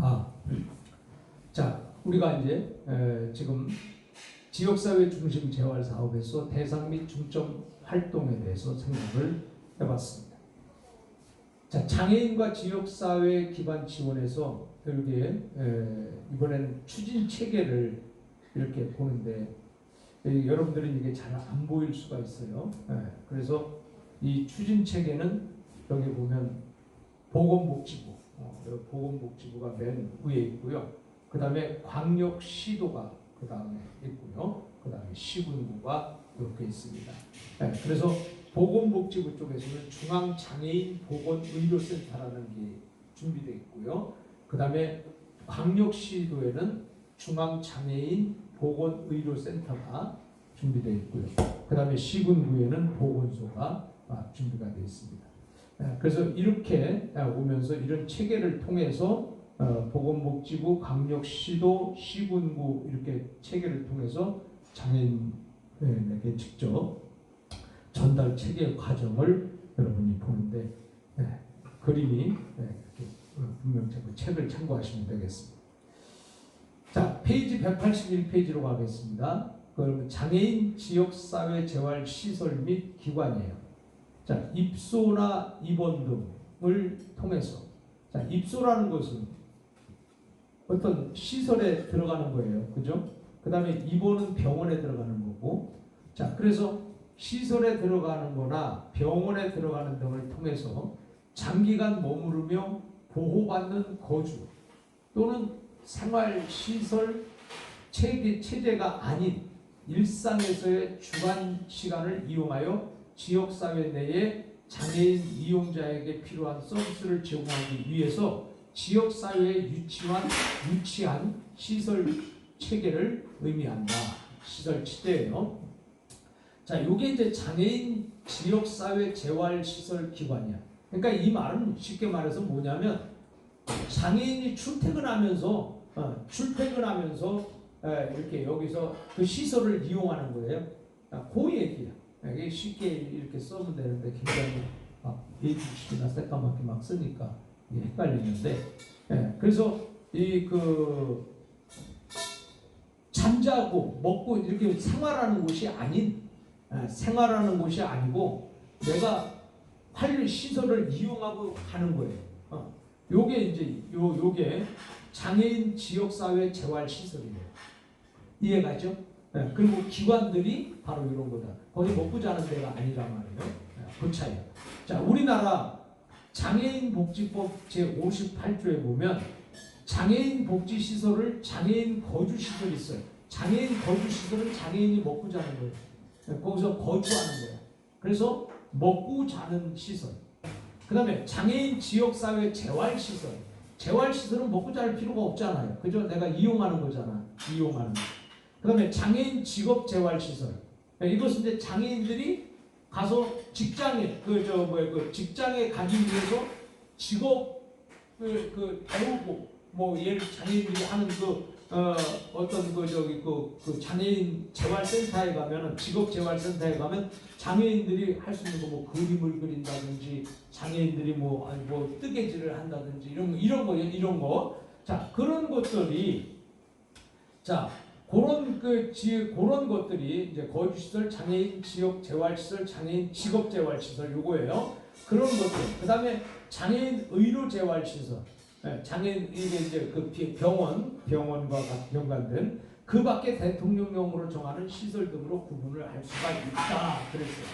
아, 자, 우리가 이제 지금 지역사회 중심 재활 사업에서 대상 및 중점 활동에 대해서 생각을 해봤습니다. 자, 장애인과 지역사회 기반 지원에서 여기에 이번에는 추진 체계를 이렇게 보는데 여러분들은 이게 잘 안 보일 수가 있어요. 그래서 이 추진 체계는 여기 보면 보건복지부, 보건복지부가 맨 위에 있고요. 그 다음에 광역시도가 그 다음에 있고요. 그 다음에 시군구가 이렇게 있습니다. 그래서 보건복지부 쪽에서는 중앙장애인 보건의료센터라는 게 준비되어 있고요. 그 다음에 광역시도에는 중앙장애인 보건의료센터가 준비되어 있고요. 그 다음에 시군구에는 보건소가 준비가 되어 있습니다. 그래서 이렇게 오면서 이런 체계를 통해서 보건복지부, 광역시도, 시군구 이렇게 체계를 통해서 장애인에게 직접 전달 체계 과정을 여러분이 보는데 그림이 이렇게 분명 책을 참고하시면 되겠습니다. 자, 페이지 181페이지로 가겠습니다. 그러면 장애인 지역사회 재활시설 및 기관이에요. 자, 입소나 입원 등을 통해서, 자, 입소라는 것은 어떤 시설에 들어가는 거예요. 그죠? 그 다음에 입원은 병원에 들어가는 거고, 자, 그래서 시설에 들어가는 거나 병원에 들어가는 등을 통해서 장기간 머무르며 보호받는 거주 또는 생활시설 체제가 아닌 일상에서의 주간 시간을 이용하여 지역사회 내에 장애인 이용자에게 필요한 서비스를 제공하기 위해서 지역사회에 유치한 시설 체계를 의미한다. 시설 체제예요. 자, 이게 이제 장애인 지역사회 재활시설 기관이야. 그러니까 이 말은 쉽게 말해서 뭐냐면 장애인이 출퇴근하면서 이렇게 여기서 그 시설을 이용하는 거예요. 그 얘기야. 이게 쉽게 이렇게 써면 되는데 굉장히 A2식이나 새까맣게 막 쓰니까 헷갈리는데, 그래서 이 잠자고 먹고 이렇게 생활하는 곳이 아니고 내가 활 시설을 이용하고 가는 거예요. 요게 이제 요게 장애인 지역사회 재활시설이에요. 이해가죠? 그리고 기관들이 바로 이런 거다. 거기 먹고 자는 데가 아니란 말이에요. 그 차이야. 자, 우리나라 장애인 복지법 제58조에 보면 장애인 복지시설을 장애인 거주시설이 있어요. 장애인 거주시설은 장애인이 먹고 자는 거예요. 거기서 거주하는 거예요. 그래서 먹고 자는 시설. 그 다음에 장애인 지역사회 재활시설. 재활시설은 먹고 잘 필요가 없잖아요. 그죠? 내가 이용하는 거잖아. 이용하는 거. 그 다음에 장애인 직업재활시설. 이것은 이제 장애인들이 가서 직장에, 직장에 가기 위해서 직업을 배우고, 예를 장애인들이 하는 장애인 재활센터에 가면은, 직업재활센터에 가면 장애인들이 할 수 있는 거 그림을 그린다든지, 장애인들이 뜨개질을 한다든지, 이런 거. 자, 그런 것들이, 자, 그런 것들이 이제 거주시설, 장애인 지역 재활시설, 장애인 직업 재활시설 요거예요. 그런 것들. 그 다음에 장애인 의료 재활시설. 장애인 이게 이제 그 병원과 연관된 그 밖에 대통령령으로 정하는 시설 등으로 구분을 할 수가 있다. 그랬어요.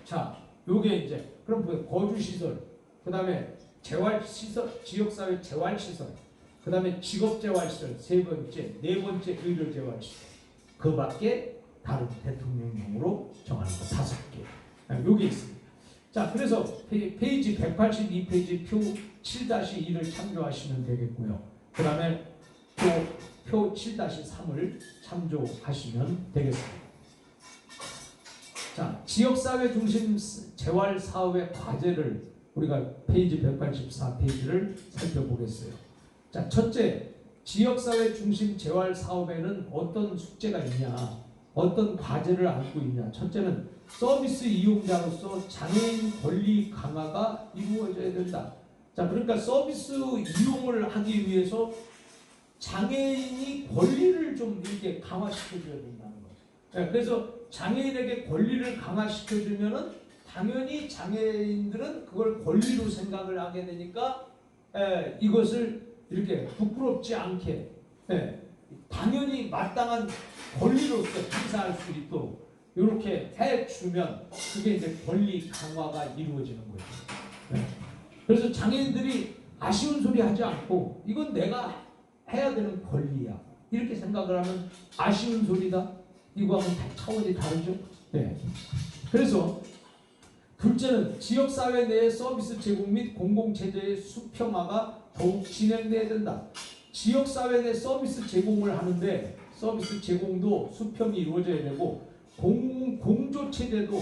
자, 요게 이제 그럼 거주시설, 그 다음에 재활시설, 지역사회 재활시설. 그 다음에 직업재활시설 네 번째 의료재활시설. 그 밖에 다른 대통령령으로 정하는 거 5개. 요게 있습니다. 자, 그래서 페이지 182페이지 표 7-2를 참조하시면 되겠고요. 그 다음에 표 7-3을 참조하시면 되겠습니다. 자, 지역사회 중심 재활사업의 과제를 우리가 페이지 184페이지를 살펴보겠어요. 자, 첫째, 지역사회 중심 재활사업에는 어떤 숙제가 있냐, 어떤 과제를 안고 있냐. 첫째는 서비스 이용자로서 장애인 권리 강화가 이루어져야 된다. 자, 그러니까 서비스 이용을 하기 위해서 장애인이 권리를 좀 이렇게 강화시켜줘야 된다는 거죠. 그래서 장애인에게 권리를 강화시켜주면은 당연히 장애인들은 그걸 권리로 생각을 하게 되니까 이것을 이렇게 부끄럽지 않게 당연히 마땅한 권리로서 행사할 수 있도록 이렇게 해주면 그게 이제 권리 강화가 이루어지는 거죠. 그래서 장애인들이 아쉬운 소리 하지 않고 이건 내가 해야 되는 권리야 이렇게 생각을 하면 아쉬운 소리다 이거하고는 차원이 다르죠. 그래서 둘째는 지역사회 내의 서비스 제공 및 공공체제의 수평화가 더욱 진행돼야 된다. 지역사회 내 서비스 제공을 하는데 서비스 제공도 수평이 이루어져야 되고 공조체제도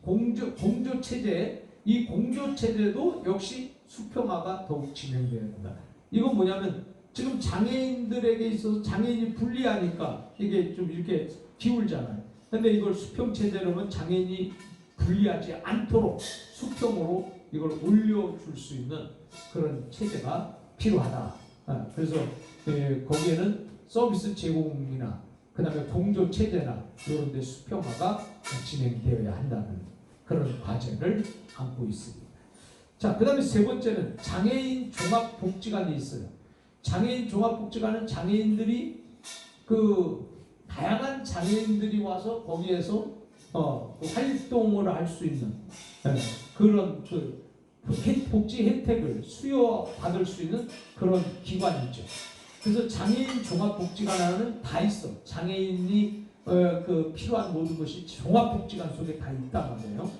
공조체제 이 공조체제도 역시 수평화가 더욱 진행돼야 된다. 이건 뭐냐면 지금 장애인들에게 있어서 장애인이 불리하니까 이게 좀 이렇게 기울잖아요. 근데 이걸 수평체제로는 장애인이 불리하지 않도록 수평으로 이걸 올려줄 수 있는 그런 체제가 필요하다. 그래서 거기에는 서비스 제공이나 그 다음에 공조 체제나 이런 데 수평화가 진행되어야 한다는 그런 과제를 안고 있습니다. 자, 그 다음에 세 번째는 장애인 종합복지관이 있어요. 장애인 종합복지관은 장애인들이 다양한 장애인들이 와서 거기에서 활동을 할 수 있는 그런 복지 혜택을 수여받을 수 있는 그런 기관이죠. 그래서 장애인 종합복지관에는 다 있어. 장애인이 필요한 모든 것이 종합복지관 속에 다 있단 말이에요.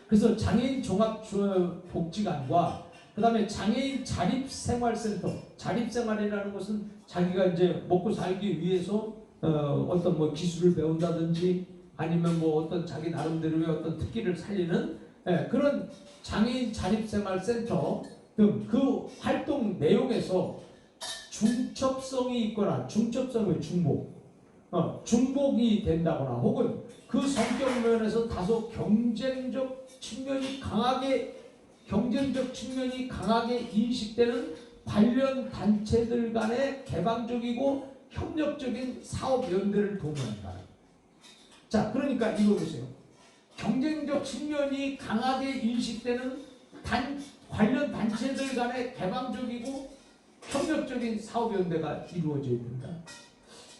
그래서 장애인 종합복지관과 그 다음에 장애인 자립생활센터. 자립생활이라는 것은 자기가 이제 먹고 살기 위해서 어떤 뭐 기술을 배운다든지 아니면 뭐 어떤 자기 나름대로의 어떤 특기를 살리는 그런 장애인 자립생활센터 등 그 활동 내용에서 중첩성이 있거나 중첩성의 중복이 된다거나 혹은 그 성격 면에서 다소 경쟁적 측면이 강하게 인식되는 관련 단체들 간의 개방적이고 협력적인 사업 연대를 도모한다. 자, 그러니까 이거 보세요. 경쟁적 측면이 강하게 인식되는 관련 단체들 간의 개방적이고 협력적인 사업 연대가 이루어져야 된다.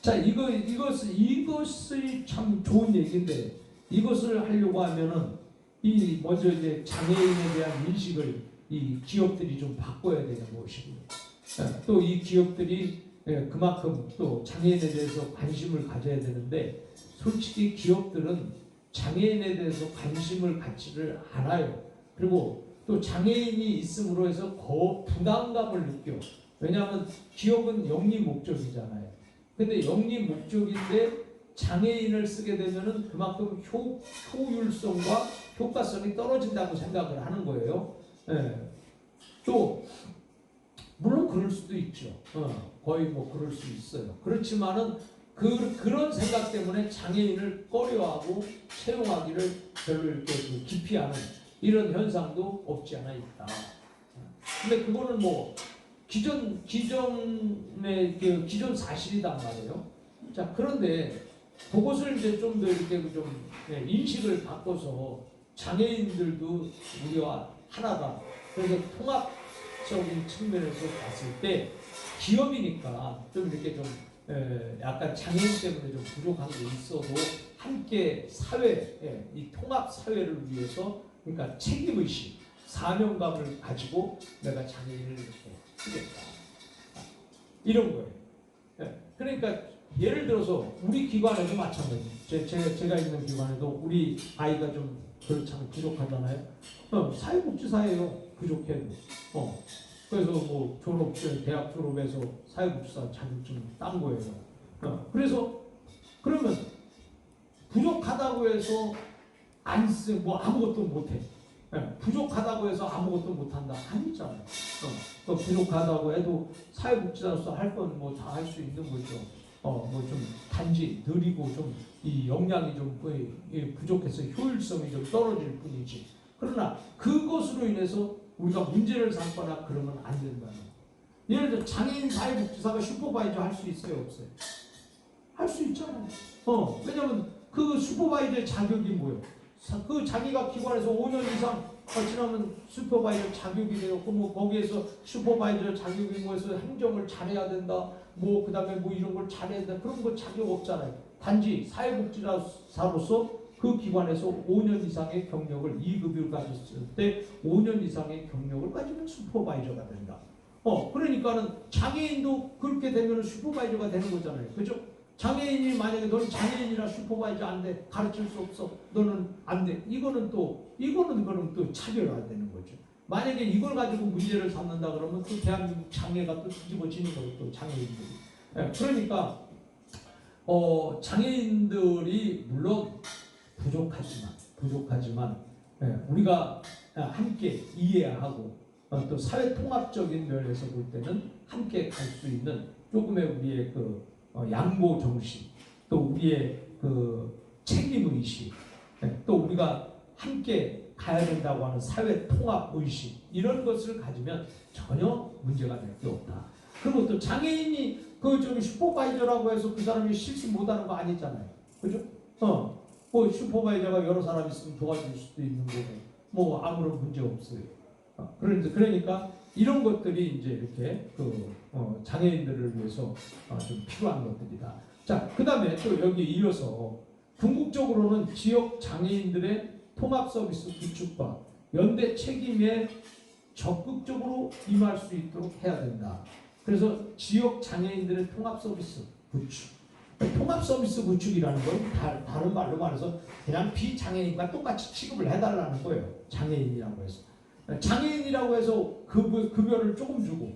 자, 이것이 참 좋은 얘기인데 이것을 하려고 하면은 먼저 이제 장애인에 대한 인식을 이 기업들이 좀 바꿔야 되는 것이고 또 이 기업들이 그만큼 또 장애인에 대해서 관심을 가져야 되는데 솔직히 기업들은 장애인에 대해서 관심을 갖지를 않아요. 그리고 또 장애인이 있음으로 해서 부담감을 느껴. 왜냐하면 기업은 영리 목적이잖아요. 근데 영리 목적인데 장애인을 쓰게 되면은 그만큼 효율성과 효과성이 떨어진다고 생각을 하는 거예요. 또 물론 그럴 수도 있죠. 거의 뭐 그럴 수 있어요. 그렇지만은 그런 생각 때문에 장애인을 꺼려하고 채용하기를 별로 이렇게 기피하는 이런 현상도 없지 않아 있다. 근데 그거는 뭐 기존의 기존 사실이단 말이에요. 자, 그런데 그것을 이제 좀 더 이렇게 좀 인식을 바꿔서 장애인들도 우리와 하나다. 그래서 통합적인 측면에서 봤을 때 기업이니까 좀 이렇게 좀 약간 장애인 때문에 좀 부족한 게 있어도 함께 사회, 이 통합 사회를 위해서 그러니까 책임의식, 사명감을 가지고 내가 장애인을 이렇게 쓰겠다. 이런 거예요. 그러니까 예를 들어서 우리 기관에도 마찬가지. 제가 있는 기관에도 우리 아이가 좀 그렇잖아요. 부족하잖아요. 사회복지사예요. 부족해도. 그래서 뭐 대학 졸업해서 사회복지사 자격증 딴 거예요. 그래서 그러면 부족하다고 해서 뭐 아무것도 못해. 부족하다고 해서 아무것도 못한다. 아니잖아요. 부족하다고 해도 사회복지사로서 할 건 뭐 다 할 수 있는 거죠. 뭐 좀 단지 느리고 좀 이 역량이 좀 부족해서 효율성이 좀 떨어질 뿐이지. 그러나 그것으로 인해서 우리가 문제를 삼거나 그러면 안 된다는 예를 들어 장애인 사회복지사가 슈퍼바이저 할 수 있어요, 없어요? 할 수 있잖아요. 왜냐면 그 슈퍼바이저의 자격이 뭐예요? 그 자기가 기관에서 5년 이상 지나면 슈퍼바이저 자격이 되었고, 뭐 거기에서 슈퍼바이저 자격이 뭐해서 행정을 잘해야 된다, 뭐 그다음에 뭐 이런 걸 잘해야 된다, 그런 거 자격 없잖아요. 단지 사회복지사로서 그 기관에서 5년 이상의 경력을 2급을 가졌을 때 5년 이상의 경력을 가지면 슈퍼바이저가 된다. 그러니까는 장애인도 그렇게 되면 슈퍼바이저가 되는 거잖아요. 그죠? 장애인이 만약에 너는 장애인이라 슈퍼바이저 안 돼, 가르칠 수 없어, 너는 안 돼. 이거는 그럼 또 차별화되는 거죠. 만약에 이걸 가지고 문제를 삼는다 그러면 또 대한민국 장애가 또 뒤집어지는 거예요. 또 장애인들이. 그러니까 장애인들이 물론 부족하지만 우리가 함께 이해하고 또 사회 통합적인 면에서 볼 때는 함께 갈 수 있는 조금의 우리의 그 양보 정신, 또 우리의 그 책임 의식, 또 우리가 함께 가야 된다고 하는 사회 통합 의식, 이런 것을 가지면 전혀 문제가 될 게 없다. 그리고 또 장애인이 그 저기 슈퍼바이저라고 해서 그 사람이 실수 못하는 거 아니잖아요. 그죠? 뭐 슈퍼바이저가 여러 사람 있으면 도와줄 수도 있는 거고, 뭐 아무런 문제 없어요. 그러니까 이런 것들이 이제 이렇게 장애인들을 위해서 좀 필요한 것들이다. 자, 그 다음에 또 여기 이어서 궁극적으로는 지역 장애인들의 통합 서비스 구축과 연대 책임에 적극적으로 임할 수 있도록 해야 된다. 그래서 지역 장애인들의 통합 서비스 구축. 통합 서비스 구축이라는 건 다른 말로 말해서 그냥 비장애인과 똑같이 취급을 해달라는 거예요. 장애인이라고 해서. 장애인이라고 해서 급여를 조금 주고,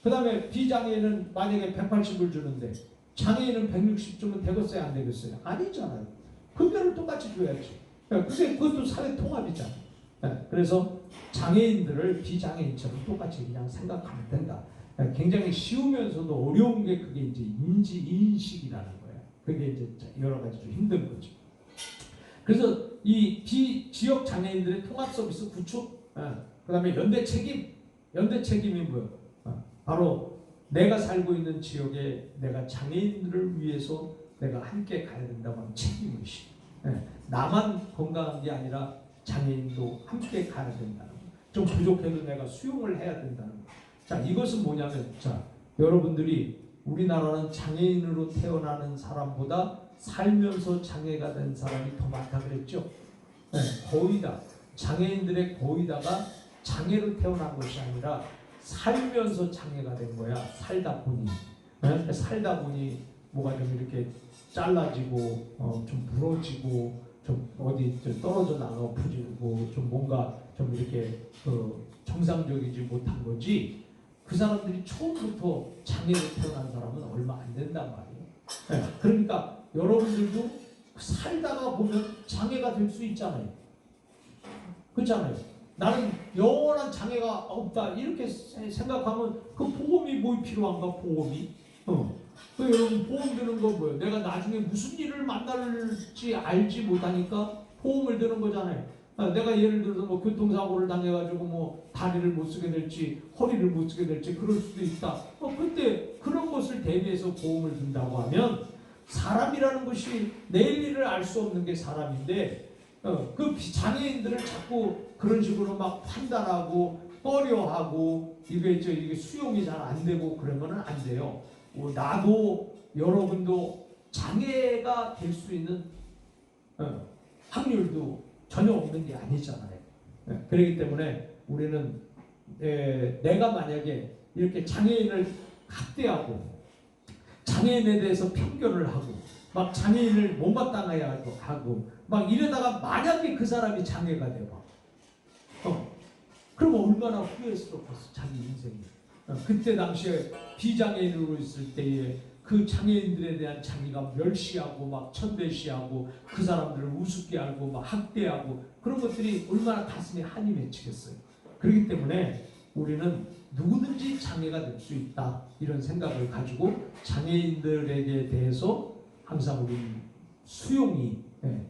그 다음에 비장애인은 만약에 180을 주는데 장애인은 160 주면 되겠어요, 안 되겠어요? 아니잖아요. 급여를 똑같이 줘야지. 그것도 사회 통합이잖아요. 그래서 장애인들을 비장애인처럼 똑같이 그냥 생각하면 된다. 굉장히 쉬우면서도 어려운 게 그게 이제 인식이라는 거예요. 그게 이제 여러 가지 좀 힘든 거죠. 그래서 이 지역 장애인들의 통합 서비스 구축, 그 다음에 연대 책임이 뭐예요? 바로 내가 살고 있는 지역에 내가 장애인들을 위해서 내가 함께 가야 된다고 하는 책임의식. 나만 건강한 게 아니라 장애인도 함께 가야 된다는 거. 좀 부족해도 내가 수용을 해야 된다는 거. 자, 이것은 뭐냐면, 자, 여러분들이 우리나라는 장애인으로 태어나는 사람보다 살면서 장애가 된 사람이 더 많다 그랬죠? 거의 다. 장애인들의 거의 다가 장애로 태어난 것이 아니라 살면서 장애가 된 거야. 살다 보니. 살다 보니 뭐가 좀 이렇게 잘라지고, 좀 부러지고, 좀 어디 좀 떨어져 나가고 부지고, 좀 뭔가 좀 이렇게 정상적이지 못한 거지. 그 사람들이 처음부터 장애로 태어난 사람은 얼마 안 된단 말이에요. 그러니까 여러분들도 살다가 보면 장애가 될 수 있잖아요. 그렇잖아요. 나는 영원한 장애가 없다 이렇게 생각하면 그 보험이 뭐 필요한가? 보험이? 그 여러분 보험 드는 거 뭐예요? 내가 나중에 무슨 일을 만날지 알지 못하니까 보험을 드는 거잖아요. 내가 예를 들어서 뭐 교통사고를 당해가지고 뭐 다리를 못 쓰게 될지 허리를 못 쓰게 될지 그럴 수도 있다. 그때 그런 것을 대비해서 보험을 든다고 하면 사람이라는 것이 내일 일을 알 수 없는 게 사람인데 그 장애인들을 자꾸 그런 식으로 막 판단하고 꺼려하고 이게 수용이 잘 안 되고 그러면은 안 돼요. 나도 여러분도 장애가 될 수 있는 확률도 전혀 없는 게 아니잖아요. 그렇기 때문에 우리는 내가 만약에 이렇게 장애인을 학대하고 장애인에 대해서 편견을 하고 막 장애인을 못마땅해야 하고 막 이러다가 만약에 그 사람이 장애가 되봐. 그럼 얼마나 후회스럽겠어 자기 인생이. 그때 당시에 비장애인으로 있을 때에 그 장애인들에 대한 자기가 멸시하고 막 천대시하고 그 사람들을 우습게 알고 막 학대하고 그런 것들이 얼마나 가슴에 한이 맺히겠어요. 그렇기 때문에 우리는 누구든지 장애가 될 수 있다 이런 생각을 가지고 장애인들에게 대해서 항상 우리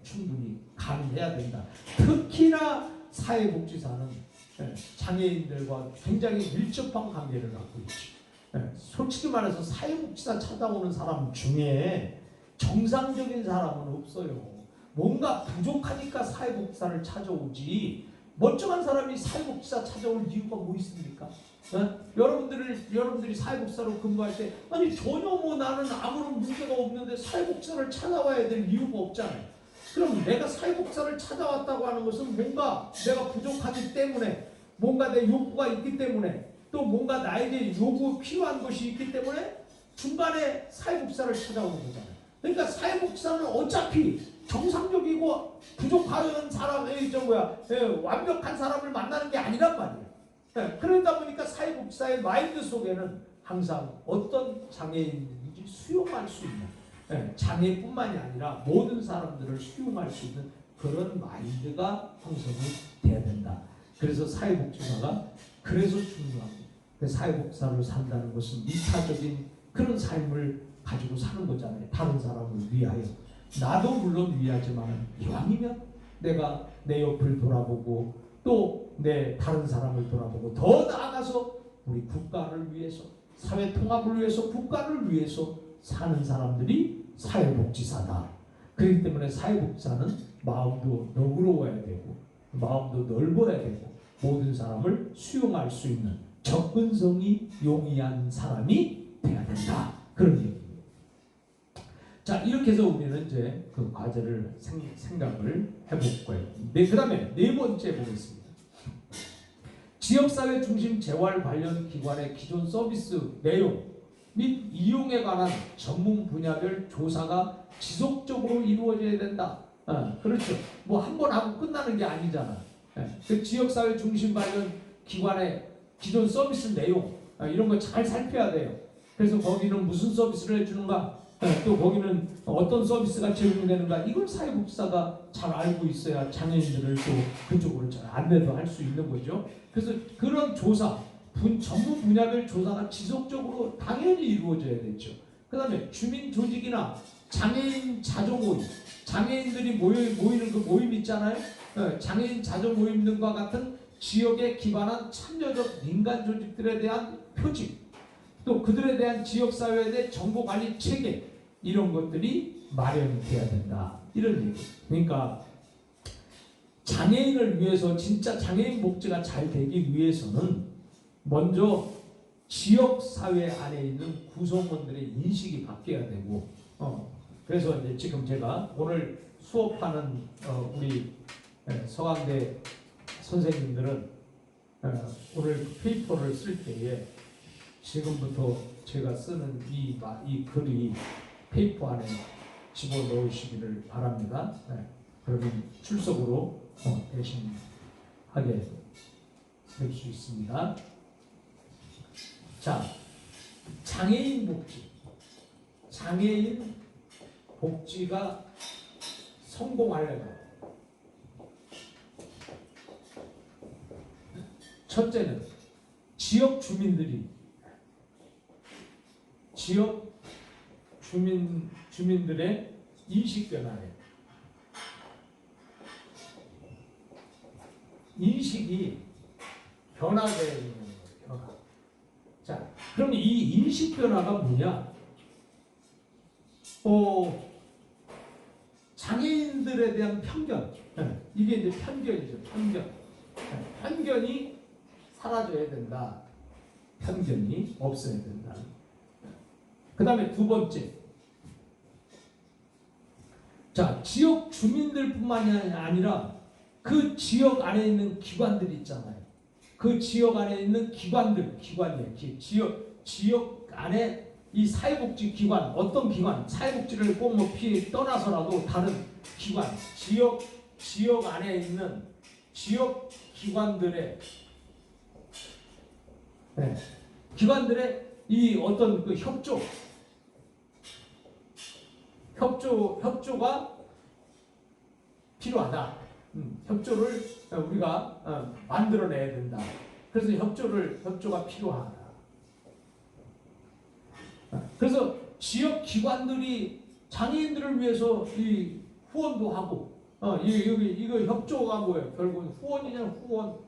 충분히 가능해야 된다. 특히나 사회복지사는 장애인들과 굉장히 밀접한 관계를 갖고 있죠. 솔직히 말해서 사회복지사 찾아오는 사람 중에 정상적인 사람은 없어요. 뭔가 부족하니까 사회복지사를 찾아오지, 멀쩡한 사람이 사회복지사 찾아올 이유가 뭐 있습니까? 여러분들이 사회복지사로 근무할 때 아니 전혀 뭐 나는 아무런 문제가 없는데 사회복지사를 찾아와야 될 이유가 없잖아요. 그럼 내가 사회복지사를 찾아왔다고 하는 것은 뭔가 내가 부족하기 때문에, 뭔가 내 욕구가 있기 때문에, 또 뭔가 나에게 요구 필요한 것이 있기 때문에 중간에 사회복지사를 찾아오는 거잖아요. 그러니까 사회복지사는 어차피 정상적이고 부족하는 사람의 완벽한 사람을 만나는 게 아니란 말이에요. 그러다 보니까 사회복지사의 마인드 속에는 항상 어떤 장애인인지 수용할 수 있는, 장애뿐만이 아니라 모든 사람들을 수용할 수 있는 그런 마인드가 형성이 돼야 된다. 그래서 사회복지사가 그래서 중요합니다. 사회복지사로 산다는 것은 이타적인 그런 삶을 가지고 사는 거잖아요. 다른 사람을 위하여. 나도 물론 위하지만 이왕이면 내가 내 옆을 돌아보고 또 내 다른 사람을 돌아보고 더 나아가서 우리 국가를 위해서, 사회 통합을 위해서, 국가를 위해서 사는 사람들이 사회복지사다. 그렇기 때문에 사회복지사는 마음도 너그러워야 되고 마음도 넓어야 되고 모든 사람을 수용할 수 있는 접근성이 용이한 사람이 돼야 된다. 그런 얘기입니다. 자, 이렇게 해서 우리는 이제 그 과제를 생각을 해볼 거예요. 그 다음에 네 번째 보겠습니다. 지역사회 중심 재활 관련 기관의 기존 서비스 내용 및 이용에 관한 전문 분야별 조사가 지속적으로 이루어져야 된다. 그렇죠. 뭐 한 번 하고 끝나는 게 아니잖아. 그 지역사회 중심 관련 기관의 기존 서비스 내용 이런 거 잘 살펴야 돼요. 그래서 거기는 무슨 서비스를 해주는가, 또 거기는 어떤 서비스가 제공되는가, 이걸 사회복지사가 잘 알고 있어야 장애인들을 또 그쪽으로 잘 안내도 할 수 있는 거죠. 그래서 그런 조사, 전문 분야별 조사가 지속적으로 당연히 이루어져야 되죠. 그 다음에 주민 조직이나 장애인 자조 모임, 장애인들이 모이는 그 모임 있잖아요. 장애인 자조 모임 등과 같은 지역에 기반한 참여적 민간 조직들에 대한 표직, 또 그들에 대한 지역사회에 대한 정보관리 체계, 이런 것들이 마련돼야 된다. 이런 얘기. 그러니까 장애인을 위해서, 진짜 장애인 복지가 잘 되기 위해서는 먼저 지역사회 안에 있는 구성원들의 인식이 바뀌어야 되고, 그래서 이제 지금 제가 오늘 수업하는 우리 서강대 선생님들은 오늘 페이퍼를 쓸 때에 지금부터 제가 쓰는 이 글이 페이퍼 안에 집어넣으시기를 바랍니다. 그러면 출석으로 대신 하게 될 수 있습니다. 자, 장애인 복지. 장애인 복지가 성공하려면 첫째는 지역 주민들의 인식 변화예요. 인식이 변화되어 있는 거예요. 변화. 자, 그럼 이 인식 변화가 뭐냐? 장애인들에 대한 편견. 이게 이제 편견이죠. 편견이 사라져야 된다. 편견이 없어야 된다. 그 다음에 두 번째. 자, 지역 주민들뿐만이 아니라 그 지역 안에 있는 기관들 있잖아요. 그 지역 안에 있는 기관이에요. 지역 안에 이 사회복지 기관, 어떤 기관, 사회복지를 꼭 떠나서라도 다른 기관, 지역 안에 있는 지역 기관들의 이 어떤 그 협조가 필요하다. 협조를 우리가 만들어내야 된다. 그래서 협조가 필요하다. 그래서 지역 기관들이 장애인들을 위해서 이 후원도 하고, 이거 협조가 뭐예요? 결국은 후원이냐, 후원.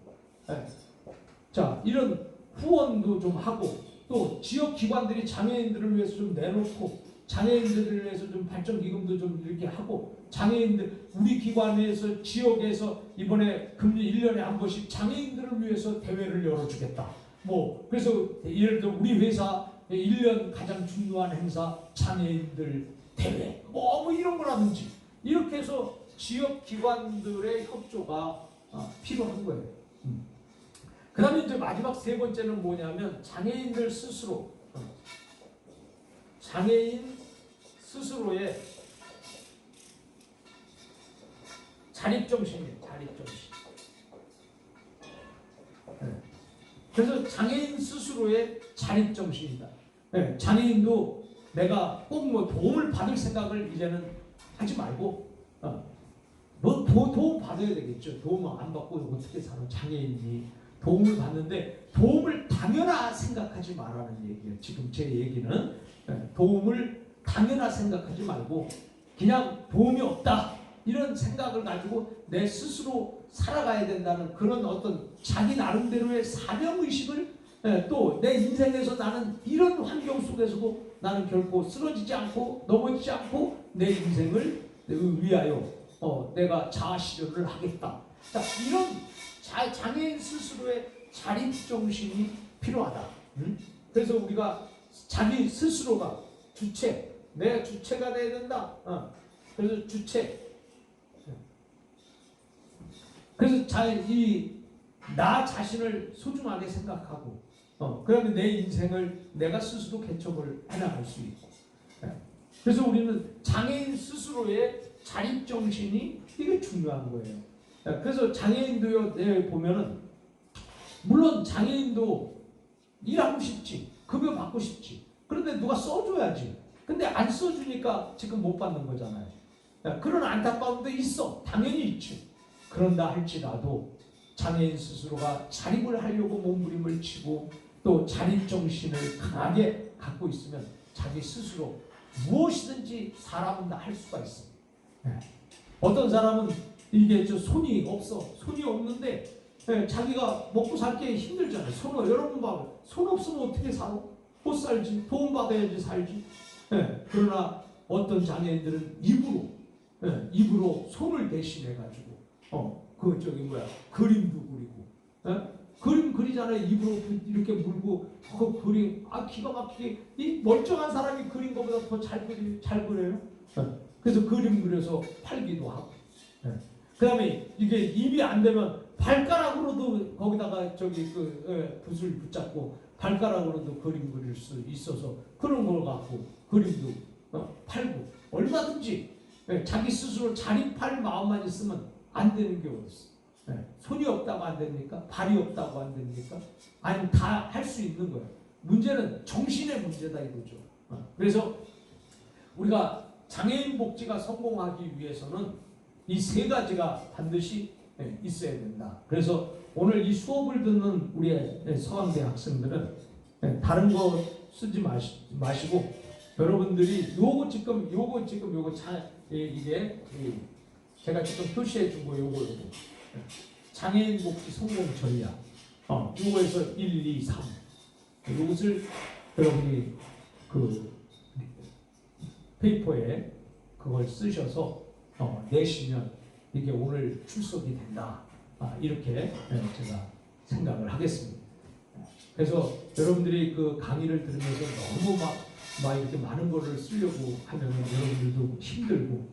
자, 이런 후원도 좀 하고 또 지역 기관들이 장애인들을 위해서 좀 내놓고 장애인들을 위해서 좀 발전 기금도 좀 이렇게 하고 장애인들 우리 기관에서 지역에서 이번에 금리 1년에 한 번씩 장애인들을 위해서 대회를 열어주겠다. 뭐 그래서 예를 들어 우리 회사 1년 가장 중요한 행사 장애인들 대회 뭐 이런 거라든지 이렇게 해서 지역 기관들의 협조가 필요한 거예요. 그 다음에 이제 마지막 세 번째는 뭐냐면 장애인들 스스로 장애인 스스로의 자립정신이에요. 자립정신. 그래서 장애인 스스로의 자립정신이다. 장애인도 내가 꼭 뭐 도움을 받을 생각을 이제는 하지 말고 뭐 도움 받아야 되겠죠. 도움 안 받고 어떻게 사는 장애인이 도움을 받는데 도움을 당연하 생각하지 말라는 얘기예요. 지금 제 얘기는 도움을 당연하 생각하지 말고 그냥 도움이 없다 이런 생각을 가지고 내 스스로 살아가야 된다는 그런 어떤 자기 나름대로의 사명의식을 또 내 인생에서 나는 이런 환경 속에서도 나는 결코 쓰러지지 않고 넘어지지 않고 내 인생을 위하여 내가 자아실현을 하겠다. 자, 이런 장애인 스스로의 자립정신이 필요하다. 그래서 우리가 자기 스스로가 주체, 내가 주체가 돼야 된다. 그래서 주체. 그래서 나 자신을 소중하게 생각하고, 그러면 내 인생을 내가 스스로 개척을 해나갈 수 있고. 그래서 우리는 장애인 스스로의 자립정신이 이게 중요한 거예요. 그래서 장애인도요, 보면은, 물론 장애인도 일하고 싶지, 급여 받고 싶지. 그런데 누가 써줘야지. 근데 안 써주니까 지금 못 받는 거잖아요. 그런 안타까움도 있어. 당연히 있지. 그런다 할지라도 장애인 스스로가 자립을 하려고 몸부림을 치고 또 자립정신을 강하게 갖고 있으면 자기 스스로 무엇이든지 사람은 다 할 수가 있어. 어떤 사람은 이게 손이 없어. 손이 없는데 자기가 먹고 살기 힘들잖아요. 여러분 봐요. 손 없으면 어떻게 살아? 못 살지. 도움받아야지 살지. 그러나 어떤 장애인들은 입으로 손을 대신해가지고 그림도 그리고 그림 그리잖아요. 입으로 이렇게 물고 그 그림 기가 막히게 이 멀쩡한 사람이 그린 것보다 더 잘 그려요. 그래서 그림 그려서 팔기도 하고. 그 다음에 이게 입이 안 되면 발가락으로도 거기다가 붓을 붙잡고 발가락으로도 그림 그릴 수 있어서 그런 걸 갖고 그림도 팔고 얼마든지 자기 스스로 자립할 마음만 있으면 안 되는 게 어딨어. 손이 없다고 안 됩니까? 발이 없다고 안 됩니까? 아니 다 할 수 있는 거예요. 문제는 정신의 문제다 이거죠. 그래서 우리가 장애인 복지가 성공하기 위해서는 이 세 가지가 반드시 있어야 된다. 그래서 오늘 이 수업을 듣는 우리의 서강대 학생들은 다른 거 쓰지 마시고 여러분들이 이게 제가 지금 표시해 준 거 요거 장애인 복지 성공 전략 요거에서 1, 2, 3 요것을 여러분이 그 페이퍼에 그걸 쓰셔서 내시면 이게 오늘 출석이 된다. 이렇게 제가 생각을 하겠습니다. 그래서 여러분들이 그 강의를 들으면서 너무 막 이렇게 많은 거를 쓰려고 하면 여러분들도 힘들고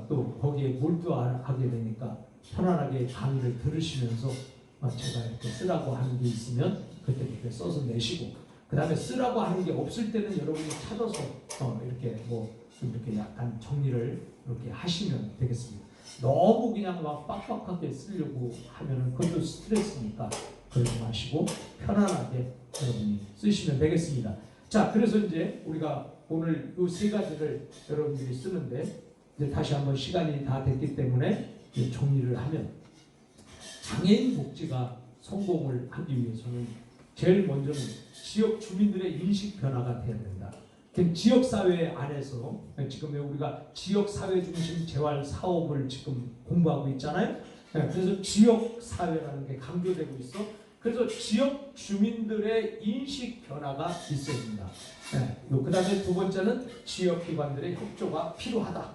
또 거기에 몰두하게 되니까 편안하게 강의를 들으시면서 제가 이렇게 쓰라고 하는 게 있으면 그때 이렇게 써서 내시고 그 다음에 쓰라고 하는 게 없을 때는 여러분이 찾아서 이렇게 좀 이렇게 약간 정리를 이렇게 하시면 되겠습니다. 너무 그냥 막 빡빡하게 쓰려고 하면은 그것도 스트레스니까 그러지 마시고 편안하게 여러분이 쓰시면 되겠습니다. 자, 그래서 이제 우리가 오늘 이 세 가지를 여러분들이 쓰는데 이제 다시 한번 시간이 다 됐기 때문에 정리를 하면 장애인 복지가 성공을 하기 위해서는 제일 먼저는 지역 주민들의 인식 변화가 돼야 된다. 지역 사회 안에서 지금 우리가 지역 사회 중심 재활 사업을 지금 공부하고 있잖아요. 그래서 지역 사회라는 게 강조되고 있어. 그래서 지역 주민들의 인식 변화가 있어야 된다. 그 다음에 두 번째는 지역기관들의 협조가 필요하다.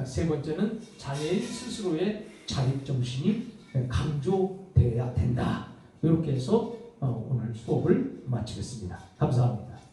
세 번째는 장애인 스스로의 자립정신이 강조되어야 된다. 이렇게 해서 오늘 수업을 마치겠습니다. 감사합니다.